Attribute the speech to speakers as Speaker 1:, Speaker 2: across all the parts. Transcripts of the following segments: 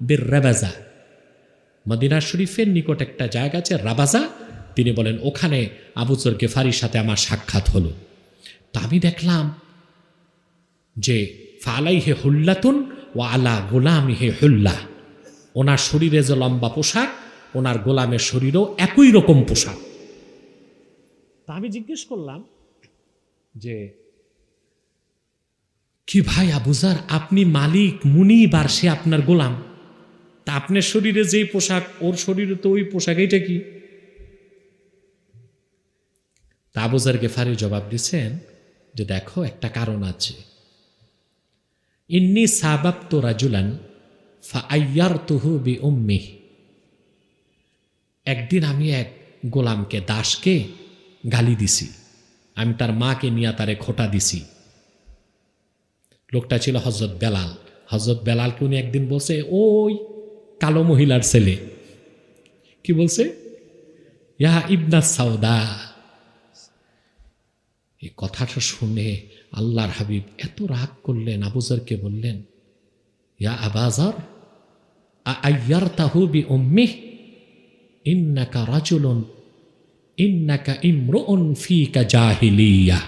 Speaker 1: বীর রাবাজা, মদিনা শরীফের নিকট একটা জায়গা আছে রাবাজা। তিনি বলেন ওখানে আবু যর গিফারির সাথে আমার সাক্ষাৎ হলো। তা আমি দেখলাম যে ফালাইহে হুল্লাতুন ওয়া আলা গোলামিহে হুল্লা, ওনার শরীরে যে লম্বা পোশাক, ওনার গোলামের শরীরও একই রকম পোশাক। তা আমি জিজ্ঞেস করলাম যে কি ভাই আবু যর, আপনি মালিক মুনিব আর সে আপনার গোলাম, তা আপনার শরীরে যেই পোশাক ওর শরীরে তো ওই পোশাক, এইটা কি? তা আবু যর গিফারি জবাব দিচ্ছেন যে দেখো একটা কারণ আছে। ইন্নী সাবাবতু রাজুলান ফাআইয়ারতুহু বিউম্মিহি, একদিন আমি এক গোলামকে, দাসকে গালি দিছি, আমি তার মাকে নিয়ে তারে খোটা দিছি। লোকটা ছিল হযরত বেলাল। হযরত বেলালকে উনি একদিন বলছে ওই কালো মহিলার ছেলে। কি বলছে? ইয়া ইবনা সাউদা। এই কথাটা শুনে আল্লাহর হাবিব এত রাগ করলেন, আবু যরকে বললেন ইয়া আবা যর আ'আইয়ারতাহু বিউম্মিহি ইন্নাকা রাজুলুন ইন্নাকা ইমরুউন ফীকা জাহিলিয়া।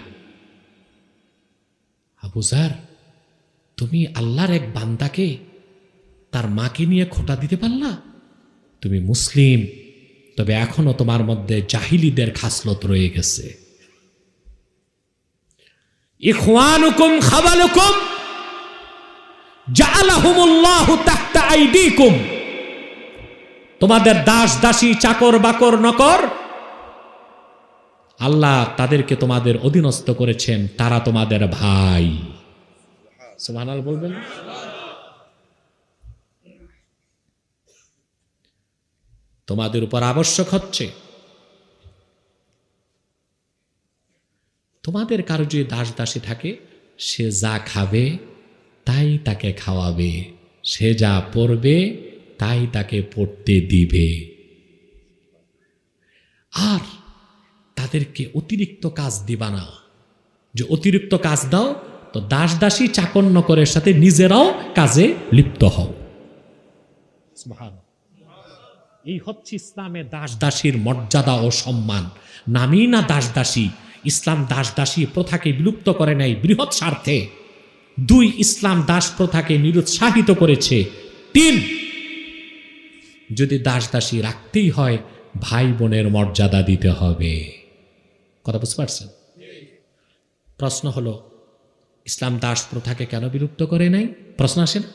Speaker 1: আবু যর, তুমি আল্লাহর এক বান্দাকে তার মাকে নিয়ে খোটা দিতে পারলা? তুমি মুসলিম, তবে এখনো তোমার মধ্যে জাহিলীদের খাসলত রয়ে গেছে। ইখওয়ানুকুম খাবালুকুম জাআলাহুমুল্লাহু তাহতা আইদিকুম, তোমাদের দাস দাসী চাকর বাকর নকর আল্লাহ তাদেরকে তোমাদের অধীনস্থ করেছেন, তারা তোমাদের ভাই। সুবহানাল্লাহ বলবেন। তোমাদের উপর আবশ্যক হচ্ছে তোমাদের কারো যদি দাস দাসী থাকে, সে যা খাবে তাই তাকে খাওয়াবে, সে যা পড়বে তাই তাকে পড়তে দিবে, আর তাদেরকে অতিরিক্ত কাজ দিবা না। যে অতিরিক্ত কাজ দাও তো দাস দাসী চাকর নকরের সাথে নিজেরাও কাজে লিপ্ত হও। এই হচ্ছে ইসলামের দাস দাসীর মর্যাদা ও সম্মান। নামই না দাস দাসী। ইসলাম দাস দাসী প্রথাকে বিলুপ্ত করে নাই বৃহৎ স্বার্থে। 2, ইসলাম দাস প্রথাকে নিরুৎসাহিত করেছে। 3, যদি দাস দাসী রাখতেই হয় ভাই বোনের মর্যাদা দিতে হবে। কথা বুঝতে পারছেন? প্রশ্ন হলো ইসলাম দাস প্রথাকে কেন বিলুপ্ত করে নাই? প্রশ্ন আসে না?